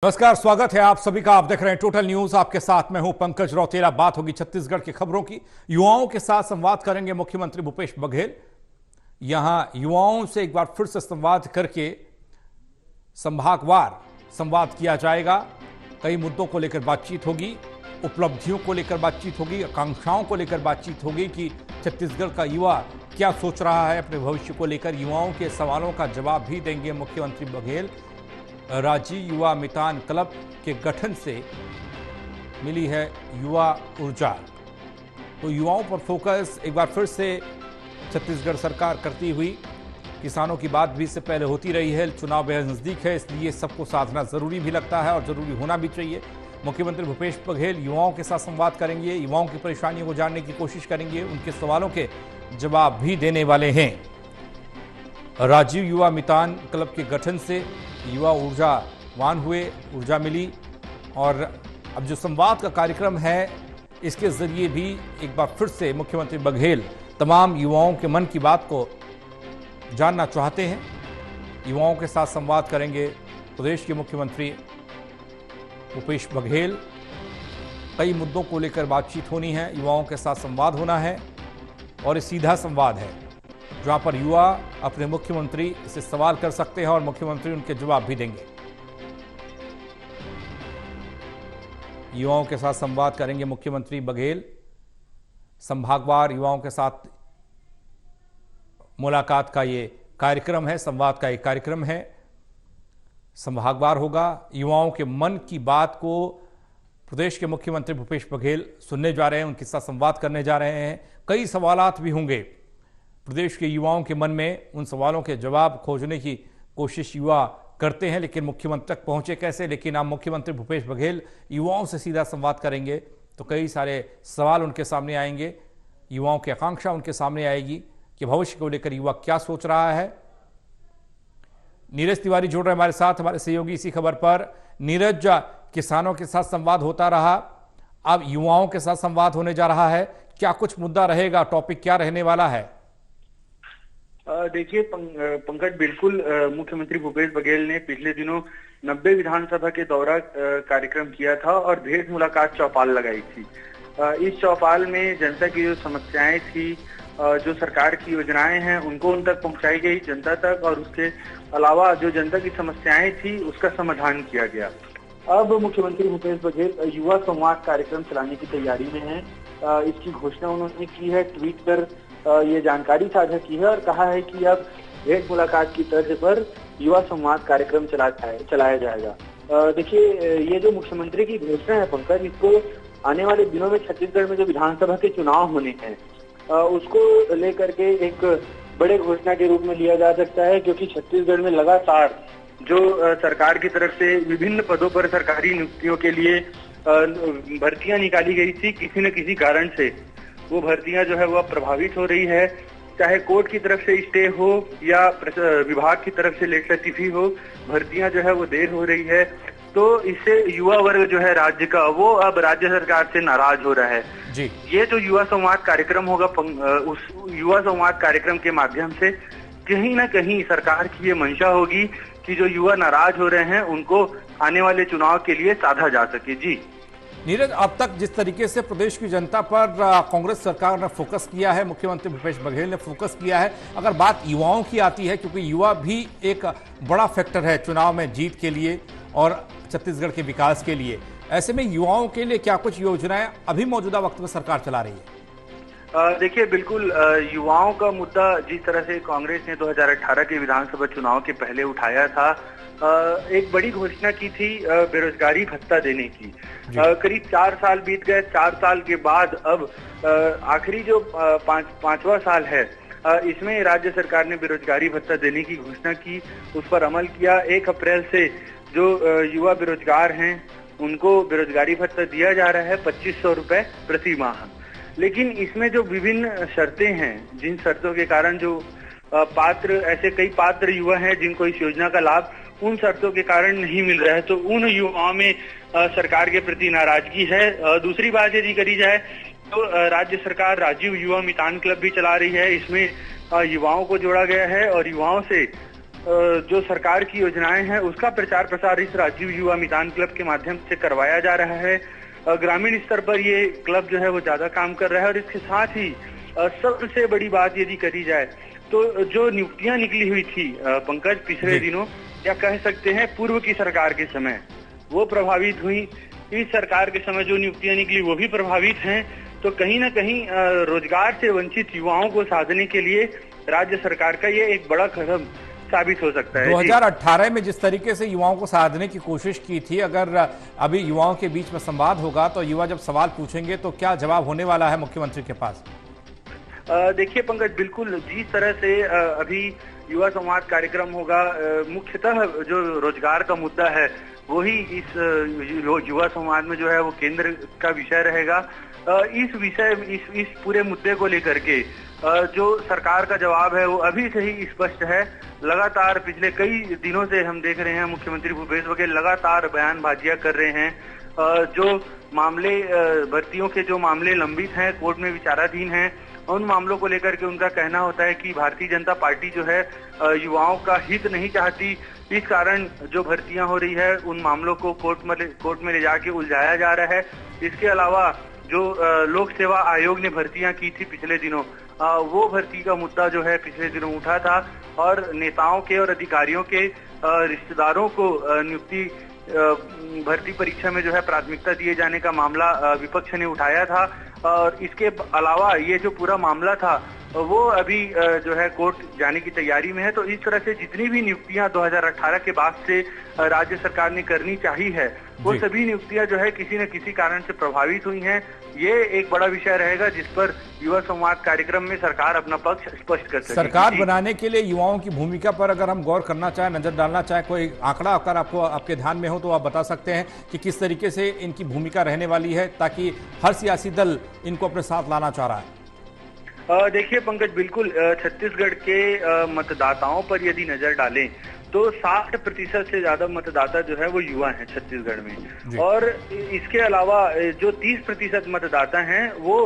नमस्कार, स्वागत है आप सभी का। आप देख रहे हैं टोटल न्यूज। आपके साथ मैं हूं पंकज रौतेला। बात होगी छत्तीसगढ़ की खबरों की। युवाओं के साथ संवाद करेंगे मुख्यमंत्री भूपेश बघेल। यहां युवाओं से एक बार फिर से संवाद करके संभागवार संवाद किया जाएगा। कई मुद्दों को लेकर बातचीत होगी, उपलब्धियों को लेकर बातचीत होगी, आकांक्षाओं को लेकर बातचीत होगी कि छत्तीसगढ़ का युवा क्या सोच रहा है अपने भविष्य को लेकर। युवाओं के सवालों का जवाब भी देंगे मुख्यमंत्री बघेल। राज्य युवा मितान क्लब के गठन से मिली है युवा ऊर्जा, तो युवाओं पर फोकस एक बार फिर से छत्तीसगढ़ सरकार करती हुई। किसानों की बात भी इससे पहले होती रही है। चुनाव बेहद नजदीक है, इसलिए सबको साधना जरूरी भी लगता है और जरूरी होना भी चाहिए। मुख्यमंत्री भूपेश बघेल युवाओं के साथ संवाद करेंगे, युवाओं की परेशानियों को जानने की कोशिश करेंगे, उनके सवालों के जवाब भी देने वाले हैं। राजीव युवा मितान क्लब के गठन से युवा ऊर्जावान हुए, ऊर्जा मिली, और अब जो संवाद का कार्यक्रम है इसके जरिए भी एक बार फिर से मुख्यमंत्री बघेल तमाम युवाओं के मन की बात को जानना चाहते हैं। युवाओं के साथ संवाद करेंगे प्रदेश के मुख्यमंत्री भूपेश बघेल। कई मुद्दों को लेकर बातचीत होनी है, युवाओं के साथ संवाद होना है, और ये सीधा संवाद है जहां पर युवा अपने मुख्यमंत्री से सवाल कर सकते हैं और मुख्यमंत्री उनके जवाब भी देंगे। युवाओं के साथ संवाद करेंगे मुख्यमंत्री बघेल। संभागवार युवाओं के साथ मुलाकात का ये कार्यक्रम है, संवाद का एक कार्यक्रम है। संभागवार होगा, युवाओं के मन की बात को प्रदेश के मुख्यमंत्री भूपेश बघेल सुनने जा रहे हैं, उनके साथ संवाद करने जा रहे हैं। कई सवालात भी होंगे प्रदेश के युवाओं के मन में, उन सवालों के जवाब खोजने की कोशिश युवा करते हैं, लेकिन मुख्यमंत्री तक पहुंचे कैसे। लेकिन अब मुख्यमंत्री भूपेश बघेल युवाओं से सीधा संवाद करेंगे तो कई सारे सवाल उनके सामने आएंगे, युवाओं की आकांक्षा उनके सामने आएगी कि भविष्य को लेकर युवा क्या सोच रहा है। नीरज तिवारी जुड़ रहे हमारे साथ, हमारे सहयोगी इसी खबर पर। नीरज, किसानों के साथ संवाद होता रहा, अब युवाओं के साथ संवाद होने जा रहा है, क्या कुछ मुद्दा रहेगा, टॉपिक क्या रहने वाला है? देखिए पंकज, बिल्कुल मुख्यमंत्री भूपेश बघेल ने पिछले दिनों 90 विधानसभा के दौरा कार्यक्रम किया था और भेंट मुलाकात चौपाल लगाई थी। इस चौपाल में जनता की जो समस्याएं थी, जो सरकार की योजनाएं हैं, उनको उन तक पहुंचाई गई जनता तक, और उसके अलावा जो जनता की समस्याएं थी उसका समाधान किया गया। अब मुख्यमंत्री भूपेश बघेल युवा संवाद कार्यक्रम चलाने की तैयारी में है। इसकी घोषणा उन्होंने की है, ट्वीट कर ये जानकारी साझा की है और कहा है कि अब भेंट मुलाकात की तर्ज पर युवा संवाद कार्यक्रम चलाया जाएगा। देखिए, ये जो मुख्यमंत्री की घोषणा है पंकज, इसको आने वाले दिनों में छत्तीसगढ़ में जो विधानसभा के चुनाव होने हैं उसको लेकर के एक बड़े घोषणा के रूप में लिया जा सकता है, क्योंकि छत्तीसगढ़ में लगातार जो सरकार की तरफ से विभिन्न पदों पर सरकारी नियुक्तियों के लिए भर्तियां निकाली गई थी, किसी न किसी कारण से वो भर्तियां जो है वह प्रभावित हो रही है। चाहे कोर्ट की तरफ से स्टे हो या विभाग की तरफ से लेट लतीफी हो, भर्तियां जो है वो देर हो रही है। तो इससे युवा वर्ग जो है राज्य का, वो अब राज्य सरकार से नाराज हो रहा है जी। ये जो युवा संवाद कार्यक्रम होगा, उस युवा संवाद कार्यक्रम के माध्यम से कहीं ना कहीं सरकार की ये मंशा होगी कि जो युवा नाराज हो रहे हैं उनको आने वाले चुनाव के लिए साधा जा सके। जी नीरज, अब तक जिस तरीके से प्रदेश की जनता पर कांग्रेस सरकार ने फोकस किया है, मुख्यमंत्री भूपेश बघेल ने फोकस किया है, अगर बात युवाओं की आती है, क्योंकि युवा भी एक बड़ा फैक्टर है चुनाव में जीत के लिए और छत्तीसगढ़ के विकास के लिए, ऐसे में युवाओं के लिए क्या कुछ योजनाएं अभी मौजूदा वक्त में सरकार चला रही है? देखिए, बिल्कुल युवाओं का मुद्दा जिस तरह से कांग्रेस ने 2018 के विधानसभा चुनाव के पहले उठाया था, एक बड़ी घोषणा की थी बेरोजगारी भत्ता देने की। करीब 4 साल बीत गए। 4 साल के बाद अब आखिरी जो पांचवा साल है, इसमें राज्य सरकार ने बेरोजगारी भत्ता देने की घोषणा की, उस पर अमल किया। 1 अप्रैल से जो युवा बेरोजगार हैं उनको बेरोजगारी भत्ता दिया जा रहा है, 2500 रुपए प्रति माह। लेकिन इसमें जो विभिन्न शर्तें हैं, जिन शर्तों के कारण जो ऐसे कई पात्र युवा हैं जिनको इस योजना का लाभ उन शर्तों के कारण नहीं मिल रहा है, तो उन युवाओं में सरकार के प्रति नाराजगी है। दूसरी बात यदि करी जाए तो राज्य सरकार राजीव युवा मितान क्लब भी चला रही है। इसमें युवाओं को जोड़ा गया है और युवाओं से जो सरकार की योजनाएं हैं उसका प्रचार प्रसार इस राजीव युवा मैदान क्लब के माध्यम से करवाया जा रहा है। ग्रामीण स्तर पर ये क्लब जो है वो ज्यादा काम कर रहा है और इसके साथ ही सबसे बड़ी बात यदि करी जाए तो जो नियुक्तियां निकली हुई थी पंकज पिछले दिनों, या कह सकते हैं पूर्व की सरकार के समय, वो प्रभावित हुई। इस सरकार के समय जो नियुक्तियां निकली वो भी प्रभावित हैं। तो कहीं ना कहीं रोजगार से वंचित युवाओं को साधने के लिए राज्य सरकार का ये एक बड़ा कदम साबित हो सकता है। 2018 में जिस तरीके से युवाओं को साधने की कोशिश की थी, अगर अभी युवाओं के बीच में संवाद होगा तो युवा जब सवाल पूछेंगे तो क्या जवाब होने वाला है मुख्यमंत्री के पास? देखिए पंकज, बिल्कुल जिस तरह से अभी युवा संवाद कार्यक्रम होगा, मुख्यतः जो रोजगार का मुद्दा है वही इस युवा संवाद में जो है वो केंद्र का विषय रहेगा। इस पूरे मुद्दे को लेकर के जो सरकार का जवाब है वो अभी से ही स्पष्ट है। लगातार पिछले कई दिनों से हम देख रहे हैं मुख्यमंत्री भूपेश बघेल लगातार बयानबाजियां कर रहे हैं। जो मामले भर्तियों के जो मामले लंबित हैं, कोर्ट में विचाराधीन हैं, उन मामलों को लेकर के उनका कहना होता है कि भारतीय जनता पार्टी जो है युवाओं का हित नहीं चाहती। इस कारण जो भर्तियां हो रही है उन मामलों को कोर्ट में ले जाके उलझाया जा रहा है। इसके अलावा जो लोक सेवा आयोग ने भर्तियां की थी पिछले दिनों, वो भर्ती का मुद्दा जो है पिछले दिनों उठा था और नेताओं के और अधिकारियों के रिश्तेदारों को नियुक्ति भर्ती परीक्षा में जो है प्राथमिकता दिए जाने का मामला विपक्ष ने उठाया था। और इसके अलावा ये जो पूरा मामला था वो अभी जो है कोर्ट जाने की तैयारी में है। तो इस तरह से जितनी भी नियुक्तियां 2018 के बाद से राज्य सरकार ने करनी चाहिए है, वो सभी नियुक्तियां जो है किसी न किसी कारण से प्रभावित हुई हैं। ये एक बड़ा विषय रहेगा जिस पर युवा संवाद कार्यक्रम में सरकार अपना पक्ष स्पष्ट कर सकेगी। सरकार बनाने के लिए युवाओं की भूमिका पर अगर हम गौर करना चाहें, नजर डालना चाहें, कोई आंकड़ा अगर आपके ध्यान में हो तो आप बता सकते हैं कि किस तरीके से इनकी भूमिका रहने वाली है, ताकि हर सियासी दल इनको अपने साथ लाना चाह रहा है? देखिए पंकज, बिल्कुल छत्तीसगढ़ के मतदाताओं पर यदि नजर डालें तो 60% से ज्यादा मतदाता जो है वो युवा हैं छत्तीसगढ़ में। और इसके अलावा जो 30% मतदाता हैं वो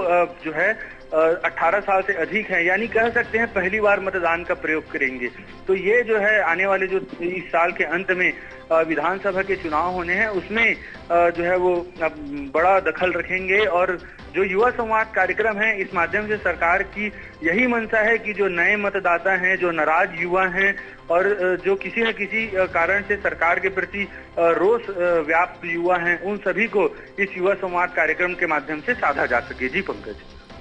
जो है 18 साल से अधिक हैं, यानी कह सकते हैं पहली बार मतदान का प्रयोग करेंगे। तो ये जो है आने वाले जो इस साल के अंत में विधानसभा के चुनाव होने हैं उसमें जो है वो बड़ा दखल रखेंगे। और जो युवा संवाद कार्यक्रम है, इस माध्यम से सरकार की यही मंशा है कि जो नए मतदाता हैं, जो नाराज युवा हैं और जो किसी न किसी कारण से सरकार के प्रति रोष व्याप्त युवा हैं, उन सभी को इस युवा संवाद कार्यक्रम के माध्यम से साधा जा सके। जी पंकज।